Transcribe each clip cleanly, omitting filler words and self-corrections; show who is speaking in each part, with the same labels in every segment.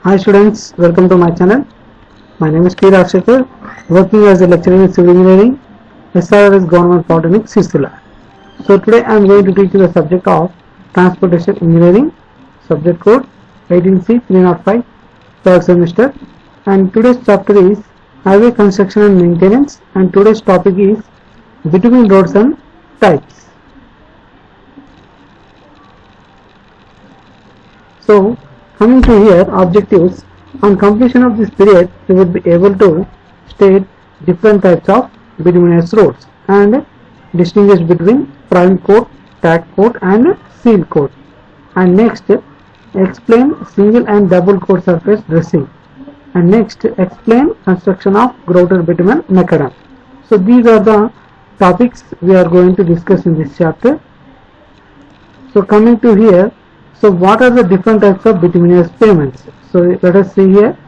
Speaker 1: Hi students, welcome to my channel. My name is P. Rajshekhar, working as a lecturer in civil engineering, SRS Government Polytechnic, Sisula. So today I am going to teach you the subject of Transportation Engineering, subject code 18C 305, third semester. And today's chapter is Highway Construction and Maintenance, and today's topic is Between Roads and Types. So coming to here, objectives. On completion of this period, you would be able to state different types of bituminous roads and distinguish between prime coat, tack coat and seal coat. And next, explain single and double coat surface dressing. And next, explain construction of grouted bitumen macadam. So these are the topics we are going to discuss in this chapter. So coming to here, so what are the different types of bituminous pavements? So let us see here.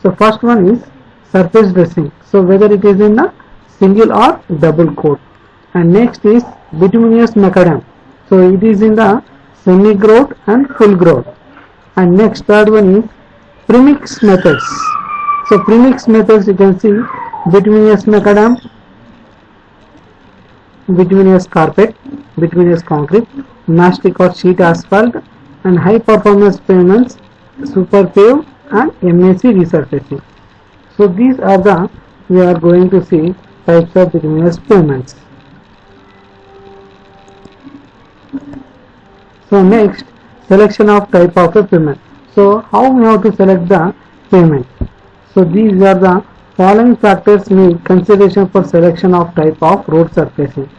Speaker 1: So first one is surface dressing. So whether it is in a single or double coat. And next is bituminous macadam. So it is in the semi grout and full grout. And next, third one is premix methods. So premix methods, you can see bituminous macadam, bituminous carpet, bituminous concrete, mastic or sheet asphalt, and high performance pavements, super pave and MAC resurfacing. So these are the we are going to see types of bituminous pavements. So next, selection of type of a pavement. So how we have to select the pavement? So these are the following factors need consideration for selection of type of road surfacing.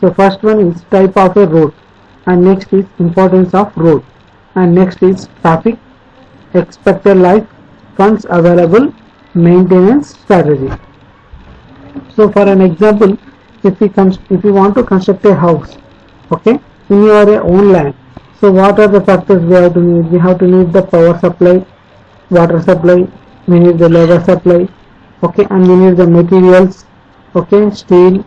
Speaker 1: So first one is type of a road, and next is importance of road, and next is traffic, expected life, funds available, maintenance strategy. So for an example, if you want to construct a house, okay, in your own land, so what are the factors we have to need? We have to need the power supply, water supply, we need the labor supply, okay, and we need the materials, okay, steel,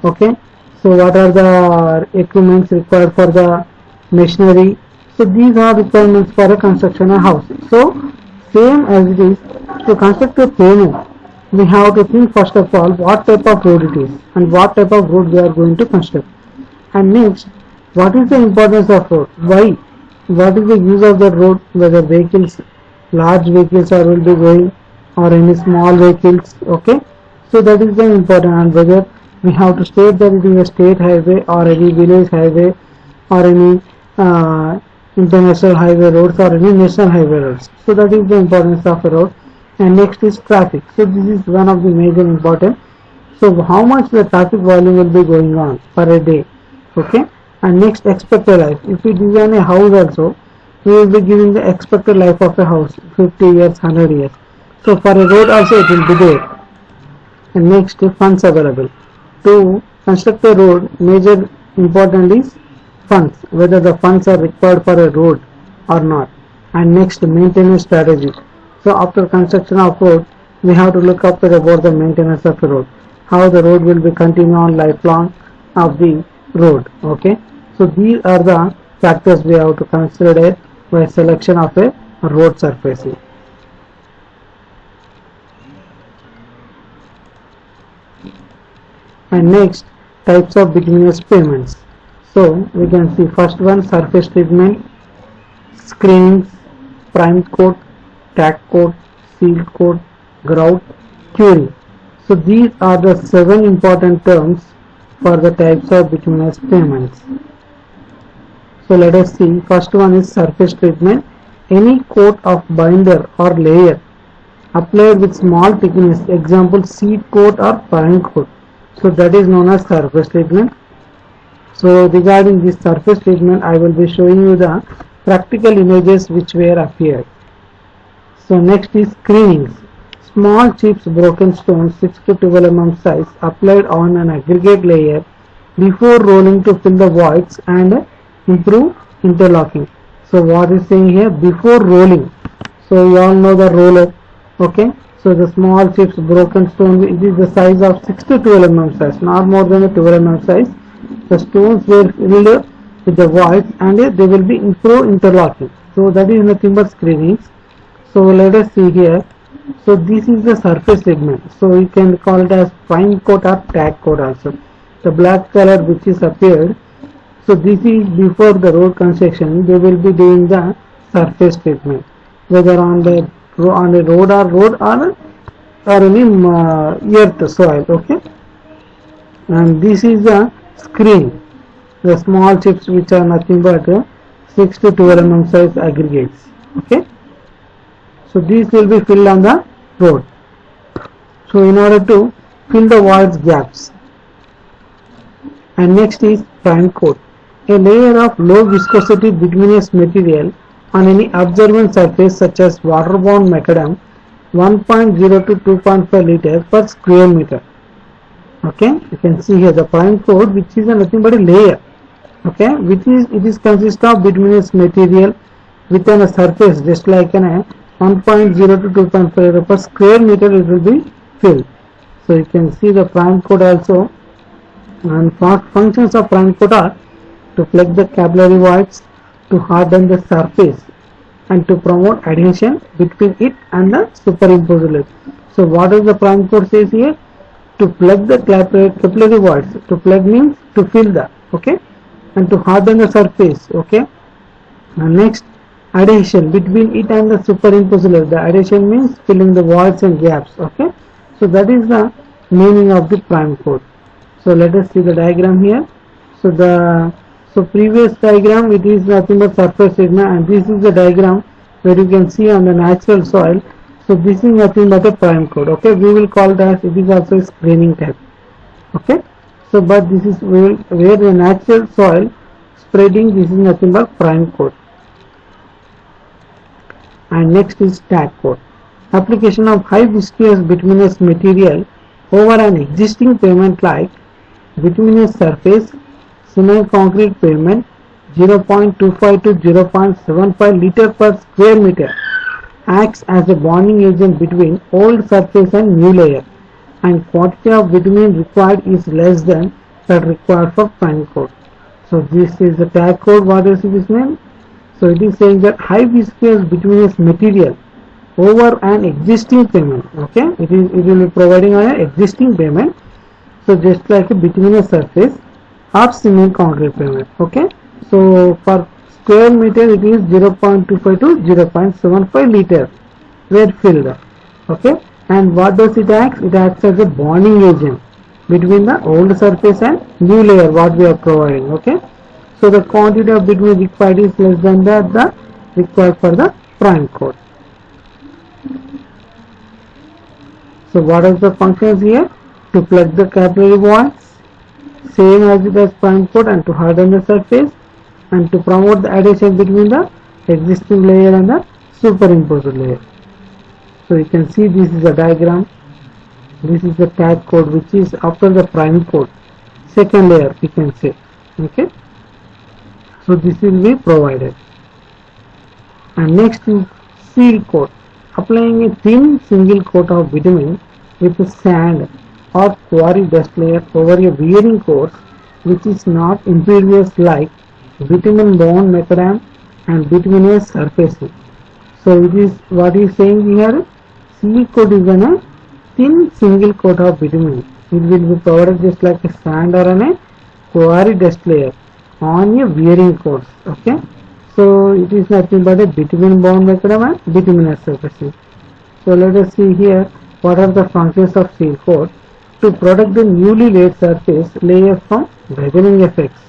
Speaker 1: okay. So what are the equipments required for the machinery? So these are requirements for a construction of house. So same as it is, to construct a pavement, we have to think first of all what type of road it is and what type of road we are going to construct. And next, what is the importance of road? Why? What is the use of the road? Whether vehicles, large vehicles are will be going or any small vehicles, okay. So that is the important, and whether we have to state that it is a state highway or any village highway or any international highway roads or any national highway roads. So that is the importance of a road. And next is traffic. So this is one of the major important. So how much the traffic volume will be going on per a day, okay. And next, expected life. If we design a house also, we will be giving the expected life of a house 50 years, 100 years. So for a road also it will be there. And next, funds available. To construct a road, major important is funds, whether the funds are required for a road or not. And next, maintenance strategy. So after construction of road, we have to look up about the maintenance of the road, how the road will be continue on lifelong of the road, okay. So these are the factors we have to consider by selection of a road surfacing. And next, types of bituminous pavements. So we can see first one, surface treatment, screenings, prime coat, tack coat, seal coat, grout, curing. So these are the 7 important terms for the types of bituminous pavements. So let us see, first one is surface treatment. Any coat of binder or layer applied with small thickness, example seed coat or prime coat. So that is known as surface treatment. So regarding this surface treatment, I will be showing you the practical images which were appeared. So next is screenings. Small chips broken stones 6 to 12 mm size applied on an aggregate layer before rolling to fill the voids and improve interlocking. So what is saying here, before rolling. So you all know the roller, okay. So the small chips broken stone, it is the size of 6 to 12 mm size, not more than a 12 mm size. The stones were filled with the voids and they will be improved interlocking. So that is nothing but screenings. So let us see here. So this is the surface segment. So you can call it as prime coat or tag coat also. The black color which is appeared. So this is before the road construction. They will be doing the surface treatment, whether on the road or any earth soil. Okay, and this is the screen. The small chips which are nothing but 6 to 12 mm size aggregates. Okay. So these will be filled on the road. So in order to fill the voids gaps. And next is prime coat, a layer of low viscosity bituminous material on any observant surface such as waterborne macadam, 1.0 to 2.5 liter per square meter. Okay, you can see here the prime coat, which is nothing but a layer. Okay, it is consist of bituminous material within a surface just like an 1.0 to 2.5 liter per square meter it will be filled. So you can see the prime coat also, and functions of prime coat are to plug the capillary voids, to harden the surface, and to promote adhesion between it and the superimposed layer. So what does the prime coat says here? To plug the capillary voids. To plug means to fill the, okay, and to harden the surface. Okay, and next, adhesion between it and the superimposed layer. The adhesion means filling the voids and gaps. Okay, so that is the meaning of the prime coat. So let us see the diagram here. So previous diagram, it is nothing but surface segment, and this is the diagram where you can see on the natural soil. So this is nothing but a prime coat. Okay, we will call that, it is also a screening type. Okay, so but this is where the natural soil spreading, this is nothing but prime coat. And next is tag coat, application of high viscous bituminous material over an existing pavement like bituminous surface, cement concrete pavement, 0.25 to 0.75 liter per square meter, acts as a bonding agent between old surface and new layer, and quantity of bitumen required is less than that required for prime coat. So this is the tag coat. What does this mean? So it is saying that high viscous bituminous material over an existing pavement. Okay, it will be providing on an existing pavement. So just like a bituminous surface or cement concrete pavement. Okay, so per square meter it is 0.25 to 0.75 liter were filled. Okay, and what does it act? It acts as a bonding agent between the old surface and new layer what we are providing. Okay, so the quantity of bitumen required is less than the required for the prime coat. So what are the functions here? To plug the capillary voids, same as it as prime coat, and to harden the surface, and to promote the adhesion between the existing layer and the superimposed layer. So you can see this is a diagram. This is the tag coat, which is after the prime coat, second layer we can say. Okay, so this will be provided. And next is seal coat, applying a thin single coat of bitumen with a sand or quarry dust layer over a wearing course which is not impervious like bitumen bound macadam and bituminous surfaces. So it is what is saying here, seal coat is a thin single coat of bitumen. It will be provided just like a sand or a quarry dust layer on a wearing course. Okay, so it is nothing but a bitumen bound macadam and bituminous surfaces. So let us see here what are the functions of seal coat. To protect the newly laid surface layer from weathering effects,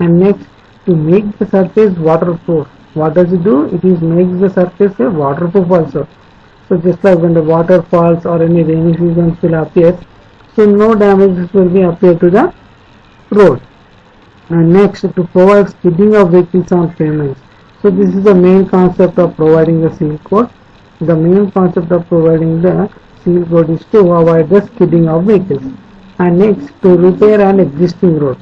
Speaker 1: and next to make the surface waterproof. What does it do? It is makes the surface waterproof also. So just like when the water falls or any rainy seasons will appear, so no damages will be appear to the road. And next, to provide skidding of vehicles on pavements. So this is the main concept of providing the seal coat. The main concept of providing the seal coat is to avoid the skidding of vehicles. And next, to repair an existing road.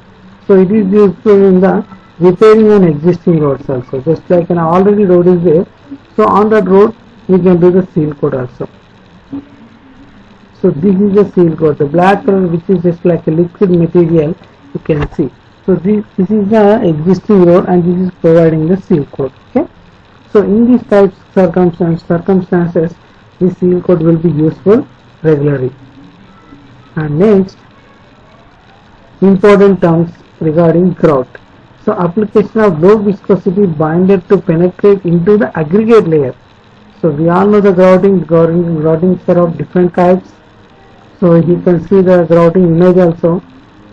Speaker 1: So it is useful in the repairing an existing roads also. Just like an already road is there, so on that road we can do the seal coat also. So this is the seal coat, the black color which is just like a liquid material you can see. So this is the existing road and this is providing the seal coat. Okay. So in these types circumstances, this seal coat will be useful regularly. And next, important terms regarding grout. So application of low viscosity binder to penetrate into the aggregate layer. So we all know the groutings are of different types. So you can see the grouting image also.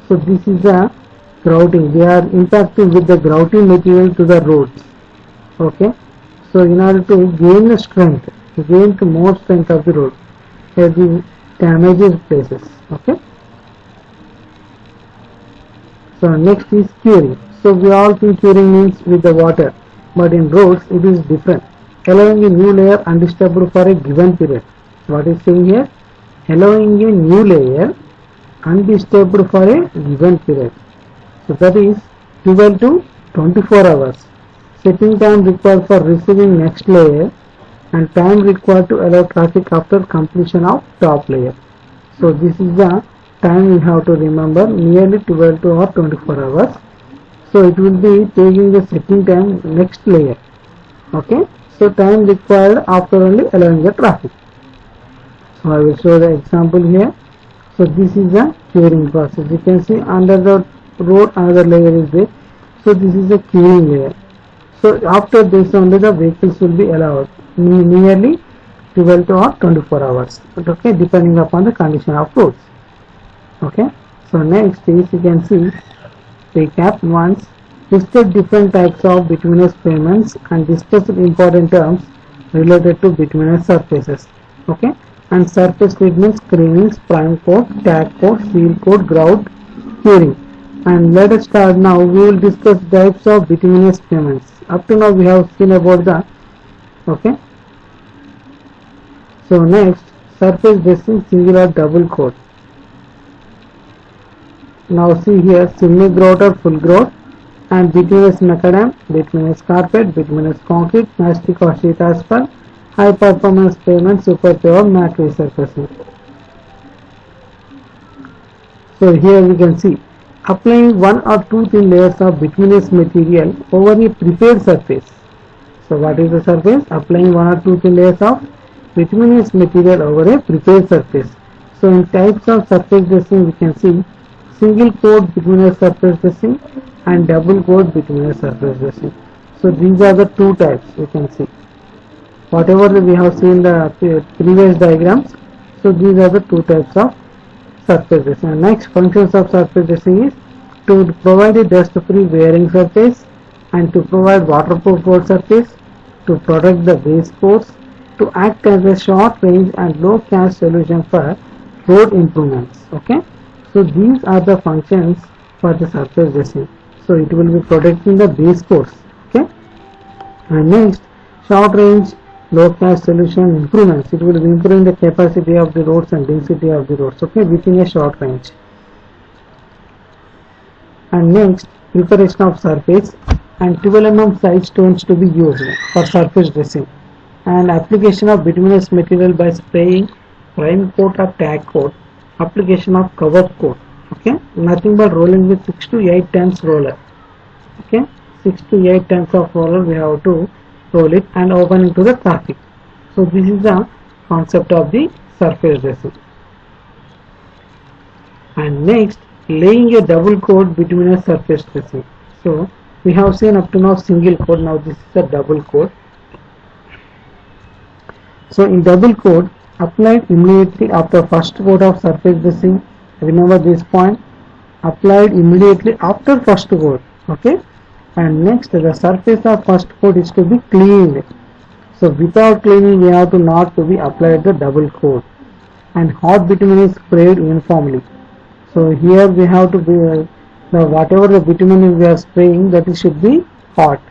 Speaker 1: So this is the grouting. They are impacting with the grouting material to the roads. Okay. So in order to gain the strength, gain the more strength of the road, where the damages places. Okay. So next is curing. So we all think curing means with the water, but in roads it is different. Allowing a new layer undisturbed for a given period. What is saying here? Allowing a new layer undisturbed for a given period. So that is 12 to 24 hours. Setting time required for receiving next layer and time required to allow traffic after completion of top layer. So this is the time we have to remember, nearly 12 to or 24 hours. So it will be taking the setting time next layer. Okay. So time required after only allowing the traffic. So I will show the example here. So this is the curing process. You can see under the road another layer is there. So this is the curing layer. So after this only the vehicles will be allowed nearly 12 to or 24 hours. Okay, depending upon the condition of roads. Okay. So next is, you can see, recap once, listed different types of bituminous payments and discussed important terms related to bituminous surfaces. Okay. And surface treatments, screenings, prime coat, tag coat, seal coat, grout, curing. And let us start now. We will discuss types of bituminous payments. Up to now we have seen about the, okay. So next, surface dressing, single or double coat. Now see here, semi grout or full grout, and bituminous macadam, bituminous carpet, bituminous concrete, mastic or sheet asphalt, high performance pavement, super pure matte resurfacing. So here we can see, applying one or two thin layers of bituminous material over a prepared surface. So what is the surface? Applying one or two thin layers of bituminous material over a prepared surface. So in types of surface dressing, we can see single coat bituminous surface dressing and double coat bituminous surface dressing. So these are the two types you can see. Whatever we have seen the previous diagrams, so these are the two types of surface dressing. And next, functions of surface dressing is to provide a dust-free wearing surface and to provide waterproof road surface, to protect the base coats, to act as a short range and low cast solution for road improvements. Okay. So these are the functions for the surface dressing. So it will be protecting the base coats. Okay. And next, short range, low cast solution improvements. It will be improving the capacity of the roads and density of the roads. Okay, within a short range. And next, preparation of surface and 12 mm size stones to be used for surface dressing. And application of bituminous material by spraying prime coat or tag coat. Application of cover coat. Okay, nothing but rolling with 6 to 8 tons roller. Okay, 6 to 8 tons of roller we have to roll it and open into the traffic. So this is the concept of the surface dressing. And next, laying a double coat bituminous surface dressing. So we have seen up to now single coat. Now this is a double coat. So in double coat, applied immediately after first coat of surface dressing. Remember this point, applied immediately after first coat. Okay. And next, the surface of first coat is to be cleaned. So without cleaning, we have to not to be applied the double coat. And hot bitumen is sprayed uniformly. So here we have to be whatever the bitumen we are spraying, that it should be hot.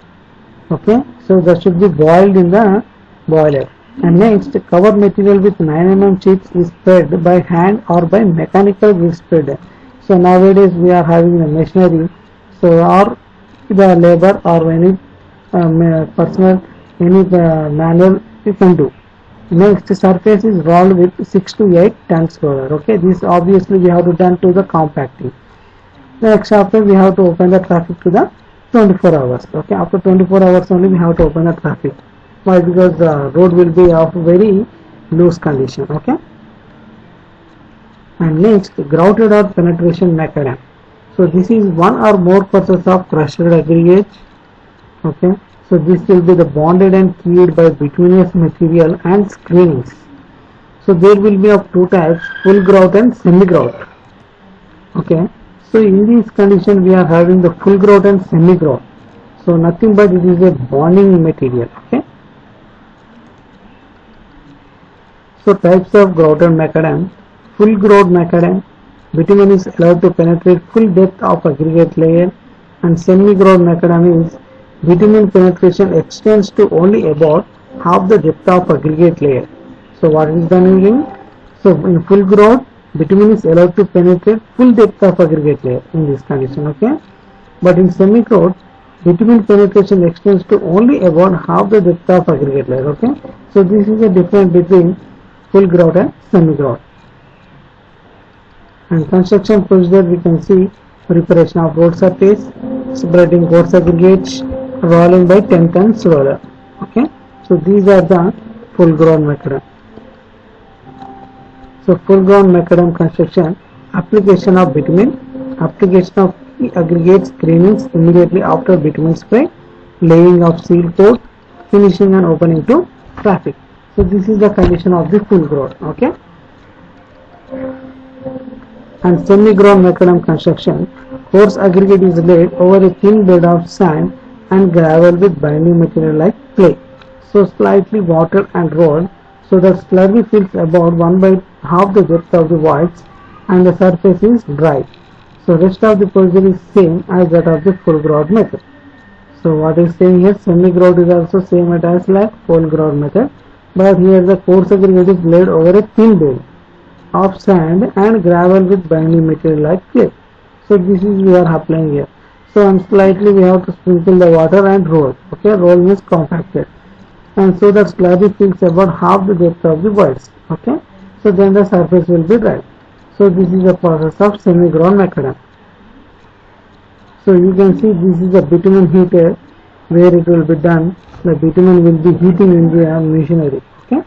Speaker 1: Okay. So that should be boiled in the boiler. And next, cover material with 9 mm sheets is spread by hand or by mechanical wheel spreader. So nowadays we are having the machinery. So or the labor or any personal, any manual you can do. Next, surface is rolled with 6 to 8 tons roller. Okay, this obviously we have to done to the compacting. Next, after we have to open the traffic to the 24 hours. Okay, after 24 hours only we have to open the traffic. Why? Because the road will be of very loose condition. Okay. And next, grouted or penetration macadam. So this is one or more process of crushed aggregates. Okay. So this will be the bonded and keyed by bituminous material and screenings. So there will be of two types, full grout and semi grout. Okay. So in this condition we are having the full grout and semi grout. So nothing but it is a bonding material. Okay. So types of grouted macadam. Full grout macadam, bitumen is allowed to penetrate full depth of aggregate layer, and semi grout macadam is bitumen penetration extends to only about half the depth of aggregate layer. So what is done again? So in full grout, bitumen is allowed to penetrate full depth of aggregate layer in this condition. Okay, but in semi grout, bitumen penetration extends to only about half the depth of aggregate layer. Okay, so this is the difference between full grout and semi grout. And construction procedure, we can see preparation of road surface, spreading coarse aggregates, rolling by 10 tons roller. Okay, so these are the full ground macadam. So full ground macadam construction, application of bitumen, application of aggregate screenings immediately after bitumen spray, laying of seal coat, finishing and opening to traffic. So this is the condition of the full ground. Okay. And semi-ground macadam construction, coarse aggregate is laid over a thin bed of sand and gravel with binding material like clay. So slightly watered and rolled so that slurry fills about 1/2 the depth of the voids and the surface is dry. So rest of the procedure is same as that of the full grout method. So what is saying here, semi-grout is also same as like full grout method, but here the coarse aggregate is laid over a thin bed of sand and gravel with binding material like clay. So this is we are applying here. So and slightly we have to sprinkle the water and roll. Okay, roll means compacted, and so that slurry fills about half the depth of the voids. Okay, so then the surface will be dry. So this is the process of semi-ground macadam. So you can see this is a bitumen heater where it will be done. The bitumen will be heating in the machinery. Okay.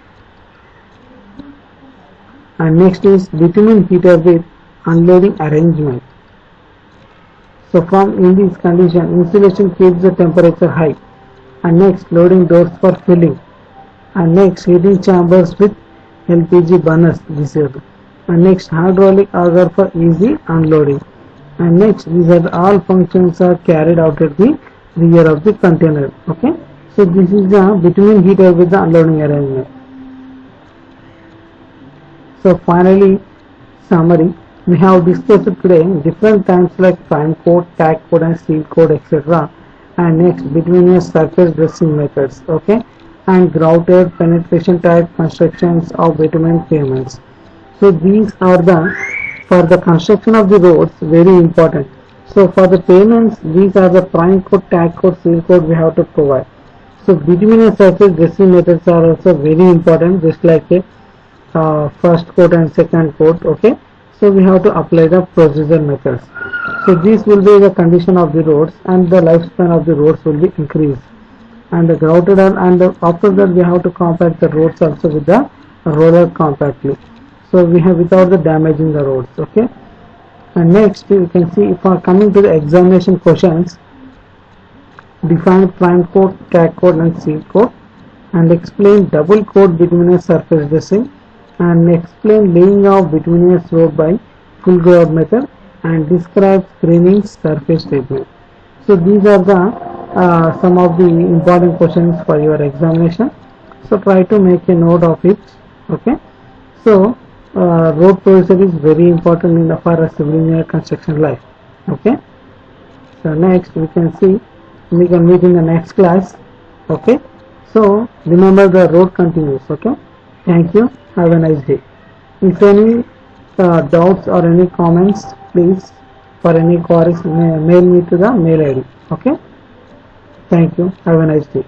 Speaker 1: And next is bitumen heater with unloading arrangement. So from in this condition, insulation keeps the temperature high. And next, loading doors for filling. And next, heating chambers with LPG burners. This is. And next, hydraulic auger for easy unloading. And next, these are all functions are carried out at the rear of the container. Okay. So this is the bitumen heater with the unloading arrangement. So finally, summary, we have discussed today different types like prime coat, tack coat and seal coat, etc. And next, bituminous surface dressing methods, okay, and grouted penetration type constructions of bitumen pavements. So these are the, for the construction of the roads, very important. So for the pavements, these are the prime coat, tack coat, seal coat we have to provide. So bituminous surface dressing methods are also very important, just like a first coat and second coat. Okay, so we have to apply the procedure methods. So this will be the condition of the roads, and the lifespan of the roads will be increased, and the grouted and after that we have to compact the roads also with the roller compactly, so we have without the damaging the roads. Okay, and next you can see, if we are coming to the examination questions, define prime coat, tack coat and seal coat, and explain double coat bituminous surface dressing, and explain laying of bituminous road by full grout method, and describe screening surface treatment. So these are the some of the important questions for your examination. So try to make a note of it. Okay, so road procedure is very important in the for a civil engineer construction life. Okay, so next we can see, we can meet in the next class. Okay, so remember the road continues. Okay, thank you, have a nice day. If any doubts or any comments, please, for any queries, mail me to the mail ID. Okay, thank you, have a nice day.